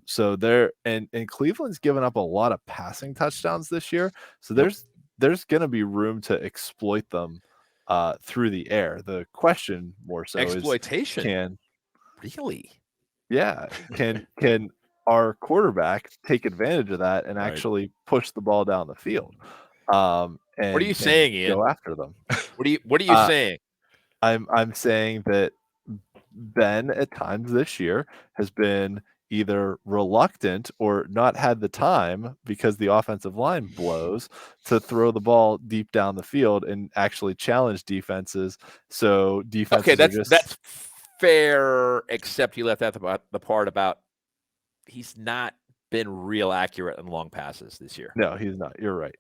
So they're and Cleveland's given up a lot of passing touchdowns this year. So there's going to be room to exploit them through the air. The question more so exploitation. Can our quarterback take advantage of that and actually push the ball down the field? And what are you saying, Ian? Go after them. What are you saying? I'm saying that Ben at times this year has been either reluctant or not had the time because the offensive line blows to throw the ball deep down the field and actually challenge defenses. So defenses that's fair, except you left out the part about he's not been real accurate in long passes this year. No, he's not. You're right.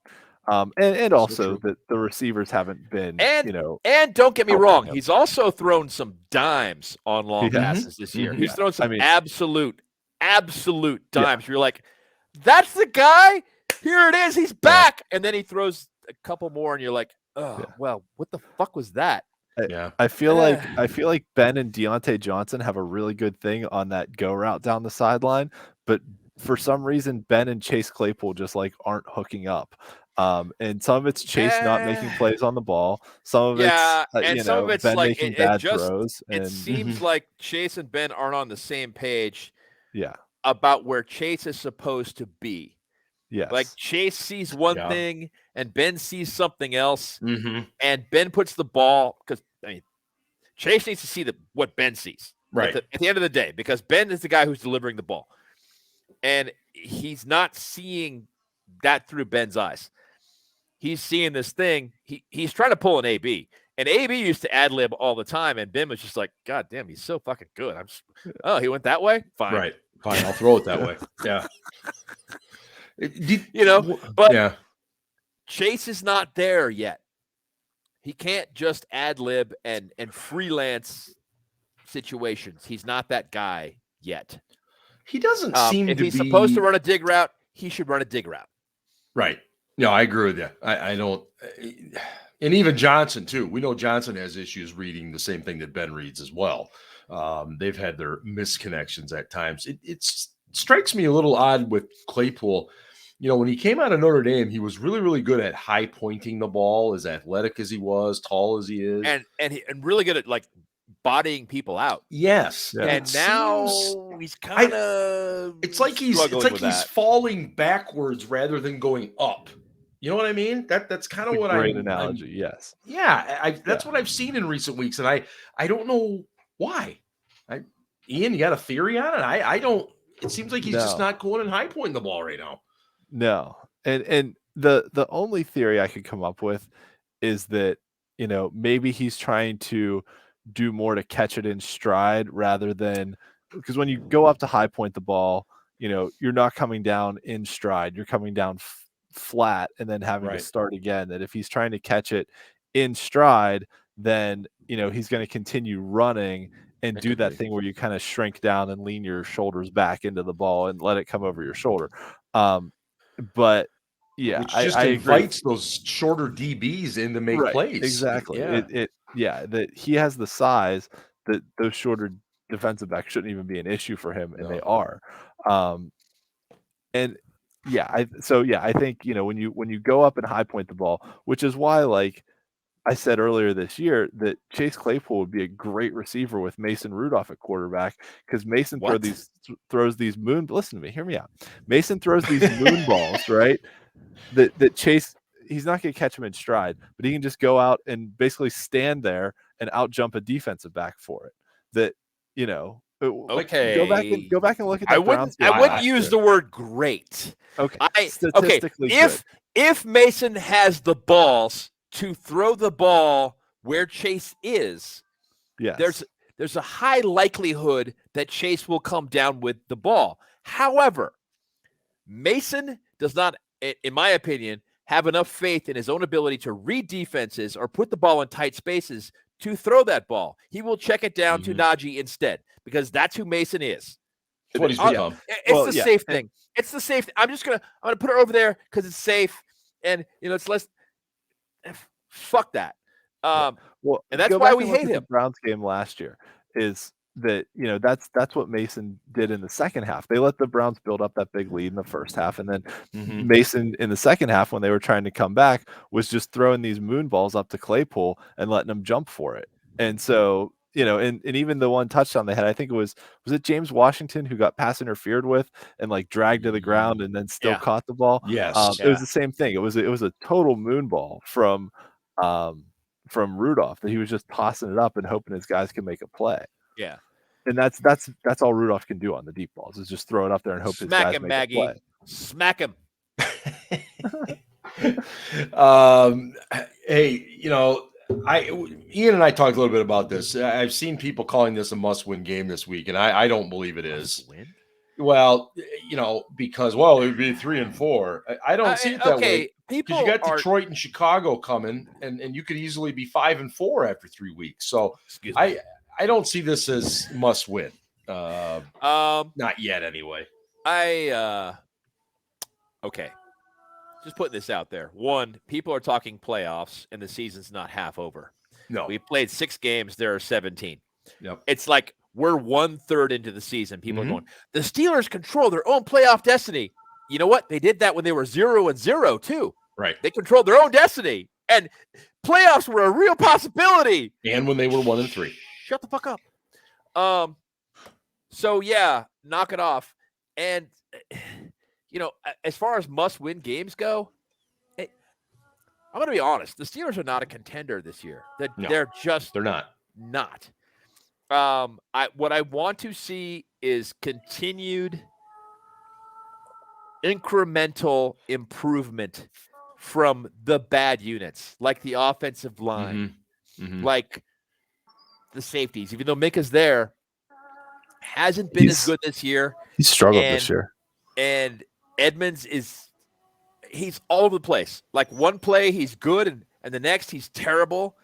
And also that the receivers haven't been, and don't get me wrong, he's also thrown some dimes on long passes this year. He's thrown some absolute dimes. You're like, that's the guy. Here it is. He's back. And then he throws a couple more, and you're like, well, what the fuck was that? I feel like Ben and Deontay Johnson have a really good thing on that go route down the sideline, but for some reason Ben and Chase Claypool just aren't hooking up. And some of it's Chase not making plays on the ball. Some of it's some of it's Ben making bad throws. It seems like Chase and Ben aren't on the same page. Yeah. About where Chase is supposed to be. Yes. Like Chase sees one thing and Ben sees something else. And Ben puts the ball because Chase needs to see what Ben sees. Right. At the end of the day, because Ben is the guy who's delivering the ball. And he's not seeing that through Ben's eyes. He's seeing this thing. He's trying to pull an AB. And AB used to ad-lib all the time, and Ben was just like, God damn, he's so fucking good. He went that way? Fine. Right. Fine, I'll throw it that way. Yeah. But Chase is not there yet. He can't just ad-lib and freelance situations. He's not that guy yet. He doesn't seem to be... If he's supposed to run a dig route, he should run a dig route. Right. No, I agree with you. I don't... And even Johnson, too. We know Johnson has issues reading the same thing that Ben reads as well. They've had their misconnections at times. It strikes me a little odd with Claypool. When he came out of Notre Dame, he was really, really good at high pointing the ball, as athletic as he was, tall as he is. And really good at, bodying people out. Yes. Yeah. And now he's kind of... It's like he's falling backwards rather than going up. You know what I mean? That's kind of what great analogy. Yes. Yeah, that's what I've seen in recent weeks, and I don't know why. Ian, you got a theory on it? I don't. It seems like he's just not going and high pointing the ball right now. No, and the only theory I could come up with is that maybe he's trying to do more to catch it in stride rather than because when you go up to high point the ball, you're not coming down in stride. You're coming down flat and then having to start again. That if he's trying to catch it in stride, then he's going to continue running and do that thing where you kind of shrink down and lean your shoulders back into the ball and let it come over your shoulder. But yeah, which just invites those shorter DBs in to make plays. Exactly. That he has the size that those shorter defensive back shouldn't even be an issue for him, and No. they are. And yeah, I think, you know, when you go up and high point the ball, which is why, like I said earlier this year, that Chase Claypool would be a great receiver with Mason Rudolph at quarterback, because Mason throws these moon. Listen to me, hear me out. Mason throws these moon balls, right? That Chase, he's not going to catch him in stride, but he can just go out and basically stand there and out jump a defensive back for it. That, you know, Okay. go back and look at that. I wouldn't use the word great. Okay. Statistically good. If Mason has the balls to throw the ball where Chase is, yes, there's a high likelihood that Chase will come down with the ball. However, Mason does not, in my opinion, have enough faith in his own ability to read defenses or put the ball in tight spaces to throw that ball. He will check it down to Najee instead, because that's who Mason is. That's what he's become. It's the safe thing. It's the safe. I'm gonna put it over there because it's safe, and you know, it's less. Fuck that. And that's why we hate him. The Browns game last year is that, you know, that's what Mason did in the second half. They let the Browns build up that big lead in the first half, and then Mason in the second half, when they were trying to come back, was just throwing these moon balls up to Claypool and letting him jump for it. And so, you know, and even the one touchdown they had, I think it was it James Washington who got pass interfered with and like dragged to the ground and then still caught the ball. Yes. It was the same thing. It was a total moon ball from Rudolph, that he was just tossing it up and hoping his guys can make a play. Yeah. And that's all Rudolph can do on the deep balls, is just throw it up there and hope his guys make a play. Smack him. Hey, you know, Ian and I talked a little bit about this. I've seen people calling this a must-win game this week, and I don't believe it is. Win? Well, you know, because, well, it would be 3-4. I don't see it that way. Because you got Detroit and Chicago coming, and you could easily be 5-4 after 3 weeks. So I don't see this as must-win. Not yet, anyway. Okay. Just putting this out there. One, people are talking playoffs, and the season's not half over. No. We played 6 games. There are 17. Yep. It's like we're 1/3 into the season. People are going, the Steelers control their own playoff destiny. You know what? They did that when they were 0-0 too. Right. They controlled their own destiny, and playoffs were a real possibility. And when they were 1-3. Shut the fuck up. So yeah, knock it off. And you know, as far as must-win games go, I'm going to be honest. The Steelers are not a contender this year. They're not. What I want to see is continued incremental improvement from the bad units, like the offensive line, like the safeties. Even though Mika's there, hasn't been as good this year. He's struggled this year. And Edmonds he's all over the place. Like one play he's good, and the next he's terrible.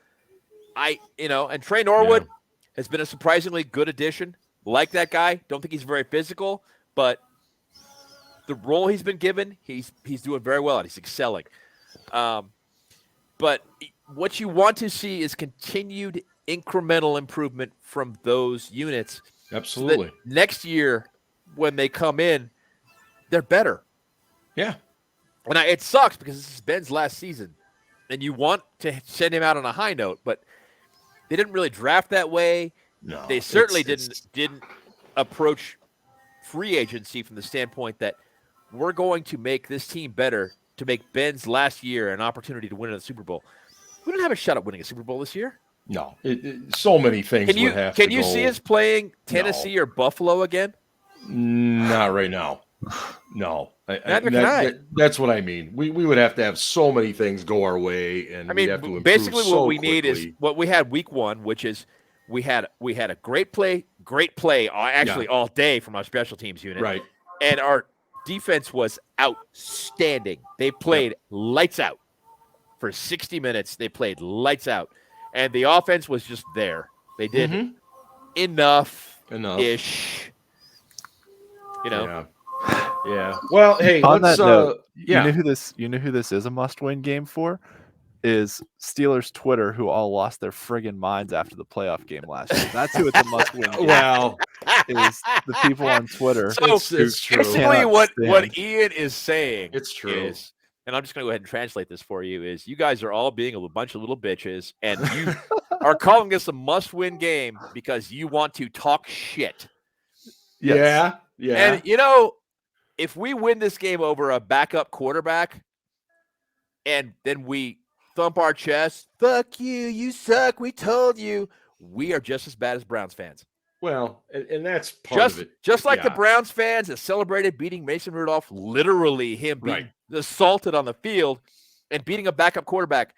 And Trey Norwood has been a surprisingly good addition. Like that guy. Don't think he's very physical, but the role he's been given, he's doing very well, and he's excelling. But what you want to see is continued incremental improvement from those units. Absolutely. So that next year, when they come in, they're better. Yeah. And it sucks because this is Ben's last season, and you want to send him out on a high note, but they didn't really draft that way. No, they certainly didn't approach free agency from the standpoint that we're going to make this team better to make Ben's last year an opportunity to win the Super Bowl. We don't have a shot at winning a Super Bowl this year. No, so many things would have to go. Can you see us playing Tennessee or Buffalo again? Not right now. No. Neither can I. That's what I mean. We would have to have so many things go our way, and we'd have to improve basically so what we quickly. need is what we had week 1, which is we had a great play all day from our special teams unit. Right. And our defense was outstanding. They played lights out. For 60 minutes, they played lights out. And the offense was just there. They did enough-ish. You know? Yeah. Well, hey, on let's that note, you know who this is a must-win game for? is Steelers Twitter, who all lost their friggin' minds after the playoff game last year. That's who it's a must-win game. Well, Is the people on Twitter. So it's true. basically what stand. Ian is saying It's true. is, and I'm just going to go ahead and translate this for you, is you guys are all being a bunch of little bitches, and you are calling this a must-win game because you want to talk shit. Yes. Yeah. And, you know, if we win this game over a backup quarterback and then we thump our chest, fuck you, you suck, we told you, we are just as bad as Browns fans. Well, and that's part of it. Just like the Yeah. Browns fans that celebrated beating Mason Rudolph, literally him being assaulted on the field and beating a backup quarterback.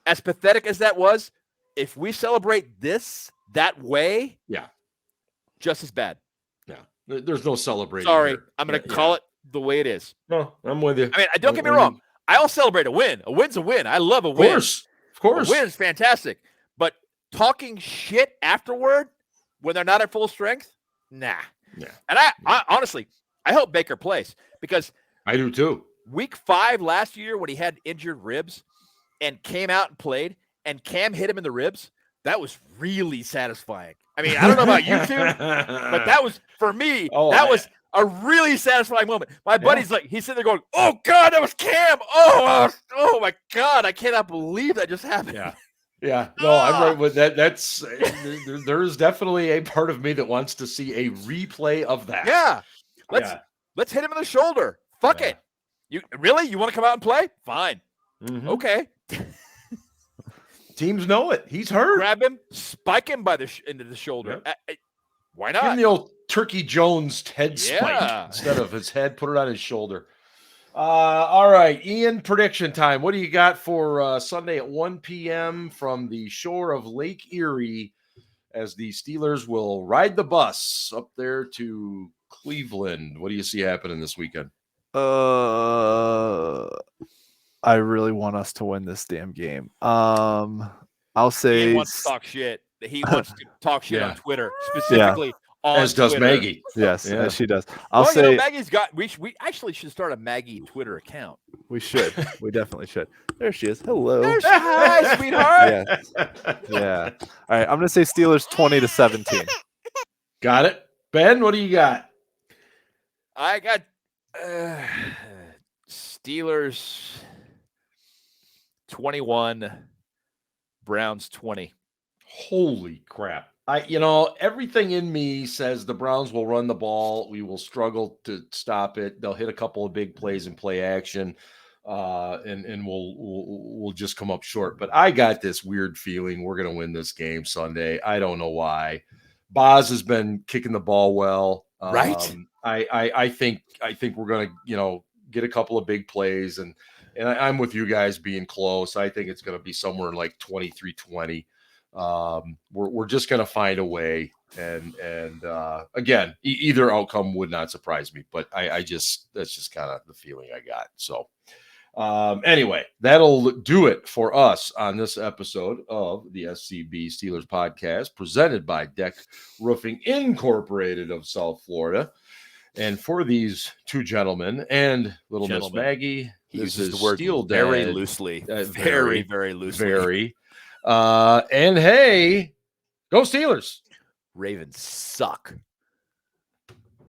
As pathetic as that was, if we celebrate that way, just as bad. Yeah. There's no celebrating. Sorry, here. I'm going to call it the way it is. No, I'm with you. I mean, don't get me wrong. I'll celebrate a win. A win's a win. I love a win. Of course. A win is fantastic. But talking shit afterward when they're not at full strength, nah. Yeah. And I honestly, I hope Baker plays because I do too. Week 5 last year when he had injured ribs and came out and played and Cam hit him in the ribs, that was really satisfying. I mean, I don't know about you two, but that was, for me, was a really satisfying moment. My buddy's like, he's sitting there going, oh, God, that was Cam. Oh, my God, I cannot believe that just happened. Yeah. Yeah. No, I'm right with that. That's there's definitely a part of me that wants to see a replay of that. Yeah. Let's hit him in the shoulder. Fuck it. You want to come out and play? Fine. Mm-hmm. Okay. Teams know it. He's hurt. Grab him, spike him by into the shoulder. Yep. Why not? Give him the old Turkey Jones head spike instead of his head. Put it on his shoulder. All right, Ian, prediction time. What do you got for Sunday at 1 p.m. from the shore of Lake Erie as the Steelers will ride the bus up there to Cleveland? What do you see happening this weekend? I really want us to win this damn game. I'll say he wants to talk shit. He wants to talk shit on Twitter, specifically on as does Twitter. Maggie. Yes, as she does. I'll well, say Maggie's got. We actually should start a Maggie Twitter account. We should. We definitely should. There she is. Hello. Hi, sweetheart. Yeah. All right. I'm gonna say Steelers 20-17. Got it, Ben. What do you got? I got Steelers 21, Browns 20. Holy crap. Everything in me says the Browns will run the ball. We will struggle to stop it. They'll hit a couple of big plays and play action, and we'll just come up short. But I got this weird feeling we're going to win this game Sunday. I don't know why. Boz has been kicking the ball well. Right. I think we're going to, get a couple of big plays, and I'm with you guys being close. I think it's going to be somewhere like 23-20. We're just going to find a way. And again, either outcome would not surprise me, but that's just kind of the feeling I got. So anyway, that'll do it for us on this episode of the SCB Steelers Podcast presented by Deck Roofing Incorporated of South Florida. And for these two gentlemen and little Miss Maggie, he this uses is the word Steel very Dad, loosely, very, very loosely. very. And hey, go Steelers. Ravens suck.